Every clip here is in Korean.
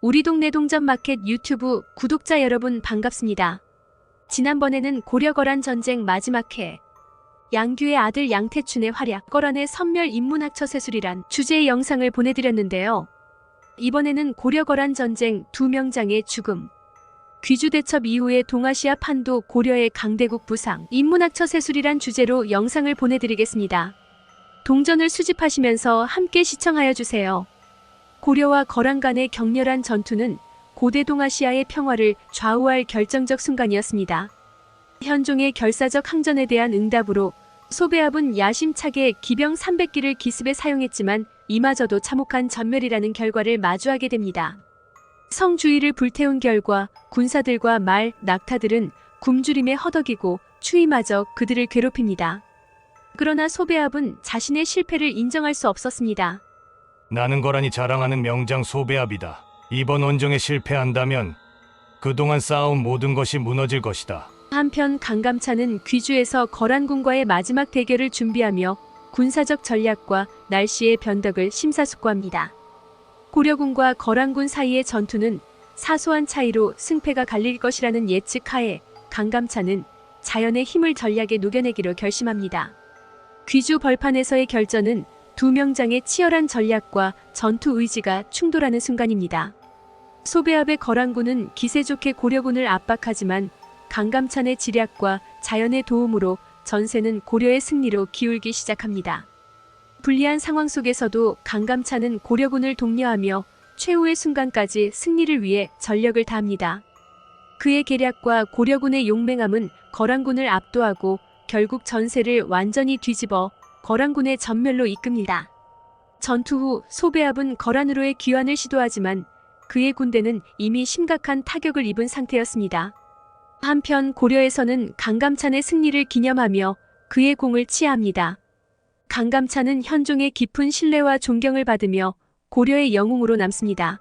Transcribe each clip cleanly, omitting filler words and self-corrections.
우리 동네 동전마켓 유튜브 구독자 여러분 반갑습니다. 지난번에는 고려거란 전쟁 마지막 해, 양규의 아들 양태춘의 활약, 거란의 선멸 인문학처세술이란 주제의 영상을 보내드렸는데요. 이번에는 고려거란 전쟁 두 명장의 죽음, 귀주대첩 이후의 동아시아 판도 고려의 강대국 부상, 인문학처세술이란 주제로 영상을 보내드리겠습니다. 동전을 수집하시면서 함께 시청하여 주세요. 고려와 거란 간의 격렬한 전투는 고대 동아시아의 평화를 좌우할 결정적 순간이었습니다. 현종의 결사적 항전에 대한 응답으로 소배합은 야심차게 기병 300기를 기습에 사용했지만 이마저도 참혹한 전멸이라는 결과를 마주하게 됩니다. 성 주위를 불태운 결과 군사들과 말, 낙타들은 굶주림에 허덕이고 추위마저 그들을 괴롭힙니다. 그러나 소배합은 자신의 실패를 인정할 수 없었습니다. 나는 거란이 자랑하는 명장 소배합이다. 이번 원정에 실패한다면 그동안 쌓아온 모든 것이 무너질 것이다. 한편 강감찬은 귀주에서 거란군과의 마지막 대결을 준비하며 군사적 전략과 날씨의 변덕을 심사숙고합니다. 고려군과 거란군 사이의 전투는 사소한 차이로 승패가 갈릴 것이라는 예측하에 강감찬은 자연의 힘을 전략에 녹여내기로 결심합니다. 귀주 벌판에서의 결전은 두 명장의 치열한 전략과 전투 의지가 충돌하는 순간입니다. 소배합의 거란군은 기세 좋게 고려군을 압박하지만 강감찬의 지략과 자연의 도움으로 전세는 고려의 승리로 기울기 시작합니다. 불리한 상황 속에서도 강감찬은 고려군을 독려하며 최후의 순간까지 승리를 위해 전력을 다합니다. 그의 계략과 고려군의 용맹함은 거란군을 압도하고 결국 전세를 완전히 뒤집어 거란군의 전멸로 이끕니다. 전투 후 소배합은 거란으로의 귀환을 시도하지만 그의 군대는 이미 심각한 타격을 입은 상태였습니다. 한편 고려에서는 강감찬의 승리를 기념하며 그의 공을 치하합니다. 강감찬은 현종의 깊은 신뢰와 존경을 받으며 고려의 영웅으로 남습니다.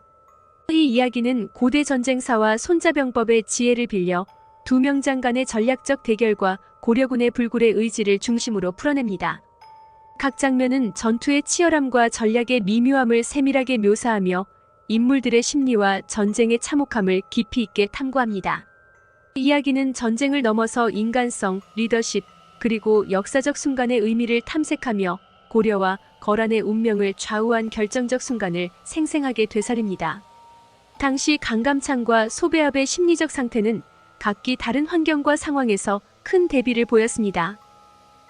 이 이야기는 고대 전쟁사와 손자병법의 지혜를 빌려 두 명장 간의 전략적 대결과 고려군의 불굴의 의지를 중심으로 풀어냅니다. 각 장면은 전투의 치열함과 전략의 미묘함을 세밀하게 묘사하며 인물들의 심리와 전쟁의 참혹함을 깊이 있게 탐구합니다. 이 이야기는 전쟁을 넘어서 인간성, 리더십, 그리고 역사적 순간의 의미를 탐색하며 고려와 거란의 운명을 좌우한 결정적 순간을 생생하게 되살립니다. 당시 강감찬과 소배합의 심리적 상태는 각기 다른 환경과 상황에서 큰 대비를 보였습니다.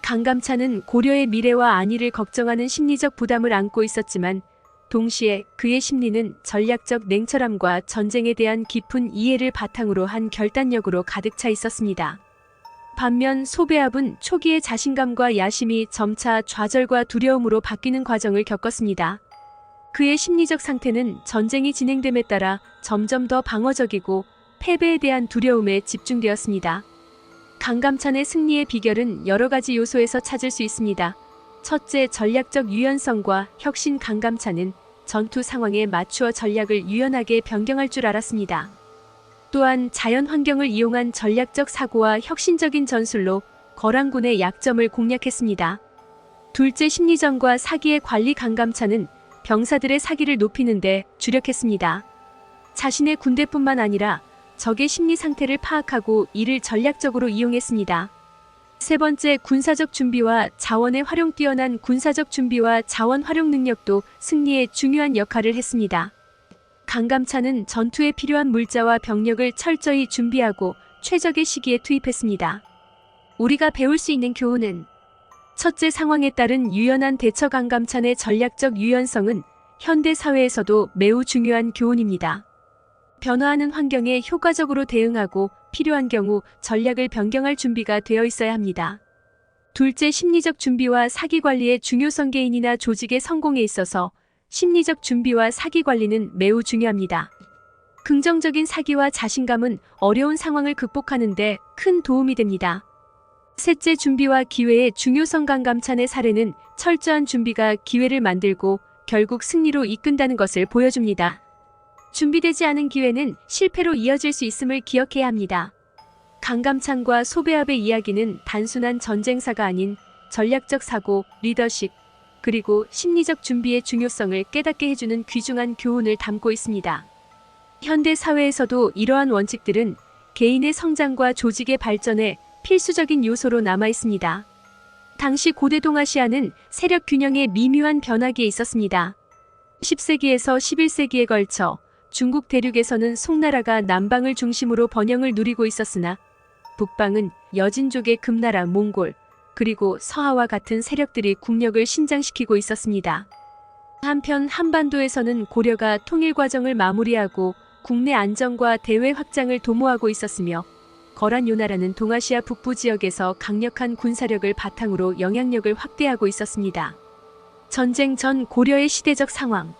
강감찬은 고려의 미래와 안위를 걱정하는 심리적 부담을 안고 있었지만 동시에 그의 심리는 전략적 냉철함과 전쟁에 대한 깊은 이해를 바탕으로 한 결단력으로 가득 차 있었습니다. 반면 소배합은 초기의 자신감과 야심이 점차 좌절과 두려움으로 바뀌는 과정을 겪었습니다. 그의 심리적 상태는 전쟁이 진행됨에 따라 점점 더 방어적이고 패배에 대한 두려움에 집중되었습니다. 강감찬의 승리의 비결은 여러 가지 요소에서 찾을 수 있습니다. 첫째, 전략적 유연성과 혁신. 강감찬은 전투 상황에 맞추어 전략을 유연하게 변경할 줄 알았습니다. 또한 자연 환경을 이용한 전략적 사고와 혁신적인 전술로 거란군의 약점을 공략했습니다. 둘째, 심리전과 사기의 관리. 강감찬은 병사들의 사기를 높이는 데 주력했습니다. 자신의 군대뿐만 아니라 적의 심리 상태를 파악하고 이를 전략적으로 이용했습니다. 세 번째, 군사적 준비와 자원의 활용. 뛰어난 군사적 준비와 자원 활용 능력도 승리에 중요한 역할을 했습니다. 강감찬은 전투에 필요한 물자와 병력을 철저히 준비하고 최적의 시기에 투입했습니다. 우리가 배울 수 있는 교훈은: 첫째, 상황에 따른 유연한 대처. 강감찬의 전략적 유연성은 현대 사회에서도 매우 중요한 교훈입니다. 변화하는 환경에 효과적으로 대응하고 필요한 경우 전략을 변경할 준비가 되어 있어야 합니다. 둘째, 심리적 준비와 사기 관리의 중요성. 개인이나 조직의 성공에 있어서 심리적 준비와 사기 관리는 매우 중요합니다. 긍정적인 사기와 자신감은 어려운 상황을 극복하는 데 큰 도움이 됩니다. 셋째, 준비와 기회의 중요성. 강감찬의 사례는 철저한 준비가 기회를 만들고 결국 승리로 이끈다는 것을 보여줍니다. 준비되지 않은 기회는 실패로 이어질 수 있음을 기억해야 합니다. 강감찬과 소배합의 이야기는 단순한 전쟁사가 아닌 전략적 사고, 리더십, 그리고 심리적 준비의 중요성을 깨닫게 해주는 귀중한 교훈을 담고 있습니다. 현대 사회에서도 이러한 원칙들은 개인의 성장과 조직의 발전에 필수적인 요소로 남아 있습니다. 당시 고대 동아시아는 세력 균형의 미묘한 변화기에 있었습니다. 10세기에서 11세기에 걸쳐 중국 대륙에서는 송나라가 남방을 중심으로 번영을 누리고 있었으나 북방은 여진족의 금나라 몽골, 그리고 서하와 같은 세력들이 국력을 신장시키고 있었습니다. 한편 한반도에서는 고려가 통일 과정을 마무리하고 국내 안정과 대외 확장을 도모하고 있었으며 거란 요나라는 동아시아 북부 지역에서 강력한 군사력을 바탕으로 영향력을 확대하고 있었습니다. 전쟁 전 고려의 시대적 상황.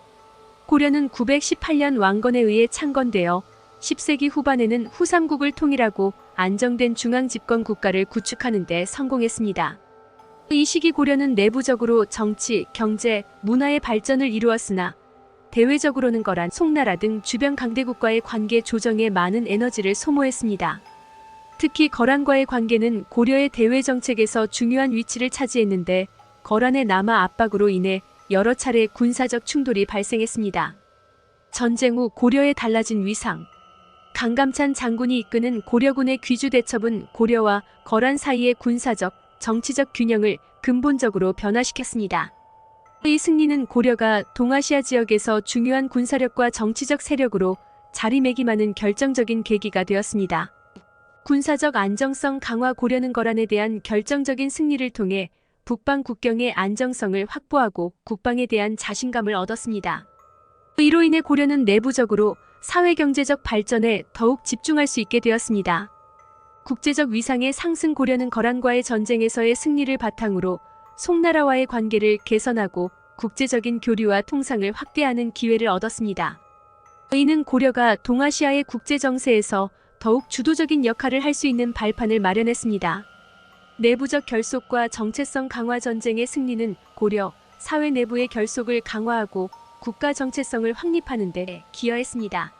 고려는 918년 왕건에 의해 창건되어 10세기 후반에는 후삼국을 통일하고 안정된 중앙 집권 국가를 구축하는 데 성공했습니다. 이 시기 고려는 내부적으로 정치, 경제, 문화의 발전을 이루었으나 대외적으로는 거란, 송나라 등 주변 강대국과의 관계 조정에 많은 에너지를 소모했습니다. 특히 거란과의 관계는 고려의 대외 정책에서 중요한 위치를 차지했는데 거란의 남하 압박으로 인해 여러 차례 군사적 충돌이 발생했습니다. 전쟁 후 고려의 달라진 위상. 강감찬 장군이 이끄는 고려군의 귀주 대첩은 고려와 거란 사이의 군사적, 정치적 균형을 근본적으로 변화시켰습니다. 이 승리는 고려가 동아시아 지역에서 중요한 군사력과 정치적 세력으로 자리매김하는 결정적인 계기가 되었습니다. 군사적 안정성 강화. 고려는 거란에 대한 결정적인 승리를 통해 북방 국경의 안정성을 확보하고 국방에 대한 자신감을 얻었습니다. 이로 인해 고려는 내부적으로 사회경제적 발전에 더욱 집중할 수 있게 되었습니다. 국제적 위상의 상승. 고려는 거란과의 전쟁에서의 승리를 바탕으로 송나라와의 관계를 개선하고 국제적인 교류와 통상을 확대하는 기회를 얻었습니다. 이는 고려가 동아시아의 국제 정세에서 더욱 주도적인 역할을 할 수 있는 발판을 마련했습니다. 내부적 결속과 정체성 강화. 전쟁의 승리는 고려 사회 내부의 결속을 강화하고 국가 정체성을 확립하는 데 기여했습니다.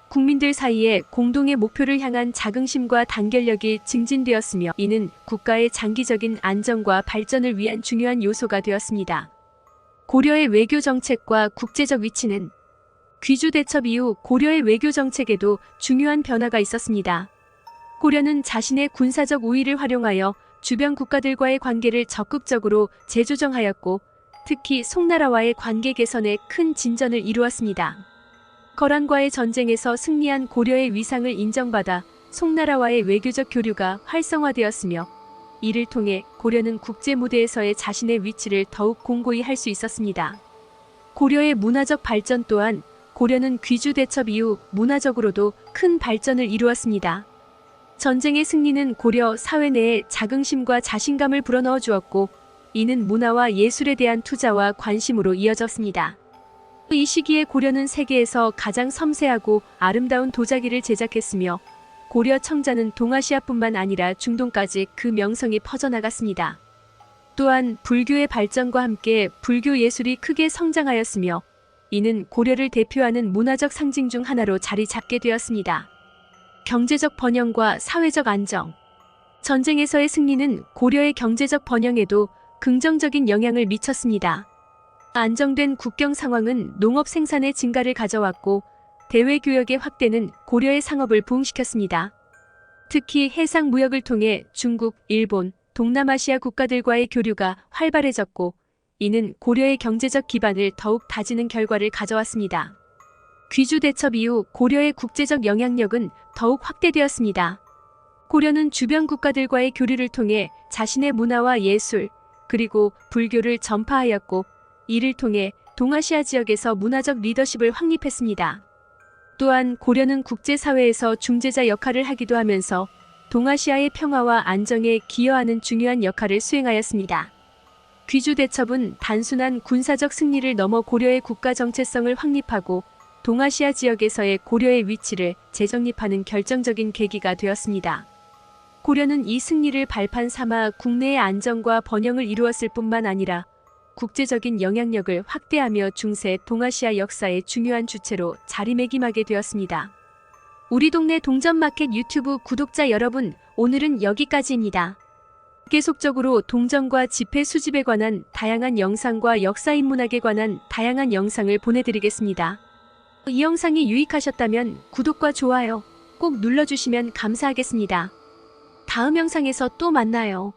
국민들 사이에 공동의 목표를 향한 자긍심과 단결력이 증진되었으며 이는 국가의 장기적인 안정과 발전을 위한 중요한 요소가 되었습니다. 고려의 외교 정책과 국제적 위치는 귀주 대첩 이후 고려의 외교 정책에도 중요한 변화가 있었습니다. 고려는 자신의 군사적 우위를 활용하여 주변 국가들과의 관계를 적극적으로 재조정하였고 특히 송나라와의 관계 개선에 큰 진전을 이루었습니다. 거란과의 전쟁에서 승리한 고려의 위상을 인정받아 송나라와의 외교적 교류가 활성화되었으며 이를 통해 고려는 국제 무대에서의 자신의 위치를 더욱 공고히 할 수 있었습니다. 고려의 문화적 발전 또한 고려는 귀주 대첩 이후 문화적으로도 큰 발전을 이루었습니다. 전쟁의 승리는 고려 사회 내에 자긍심과 자신감을 불어넣어 주었고 이는 문화와 예술에 대한 투자와 관심으로 이어졌습니다. 이 시기에 고려는 세계에서 가장 섬세하고 아름다운 도자기를 제작했으며 고려 청자는 동아시아뿐만 아니라 중동까지 그 명성이 퍼져나갔습니다. 또한 불교의 발전과 함께 불교 예술이 크게 성장하였으며 이는 고려를 대표하는 문화적 상징 중 하나로 자리 잡게 되었습니다. 경제적 번영과 사회적 안정. 전쟁에서의 승리는 고려의 경제적 번영에도 긍정적인 영향을 미쳤습니다. 안정된 국경 상황은 농업 생산의 증가를 가져왔고 대외 교역의 확대는 고려의 상업을 부흥시켰습니다. 특히 해상 무역을 통해 중국, 일본, 동남아시아 국가들과의 교류가 활발해졌고 이는 고려의 경제적 기반을 더욱 다지는 결과를 가져왔습니다. 귀주 대첩 이후 고려의 국제적 영향력은 더욱 확대되었습니다. 고려는 주변 국가들과의 교류를 통해 자신의 문화와 예술, 그리고 불교를 전파하였고 이를 통해 동아시아 지역에서 문화적 리더십을 확립했습니다. 또한 고려는 국제사회에서 중재자 역할을 하기도 하면서 동아시아의 평화와 안정에 기여하는 중요한 역할을 수행하였습니다. 귀주 대첩은 단순한 군사적 승리를 넘어 고려의 국가 정체성을 확립하고 동아시아 지역에서의 고려의 위치를 재정립하는 결정적인 계기가 되었습니다. 고려는 이 승리를 발판 삼아 국내의 안정과 번영을 이루었을 뿐만 아니라 국제적인 영향력을 확대하며 중세 동아시아 역사의 중요한 주체로 자리매김하게 되었습니다. 우리 동네 동전마켓 유튜브 구독자 여러분, 오늘은 여기까지입니다. 계속적으로 동전과 지폐 수집에 관한 다양한 영상과 역사 인문학에 관한 다양한 영상을 보내드리겠습니다. 이 영상이 유익하셨다면 구독과 좋아요 꼭 눌러주시면 감사하겠습니다. 다음 영상에서 또 만나요.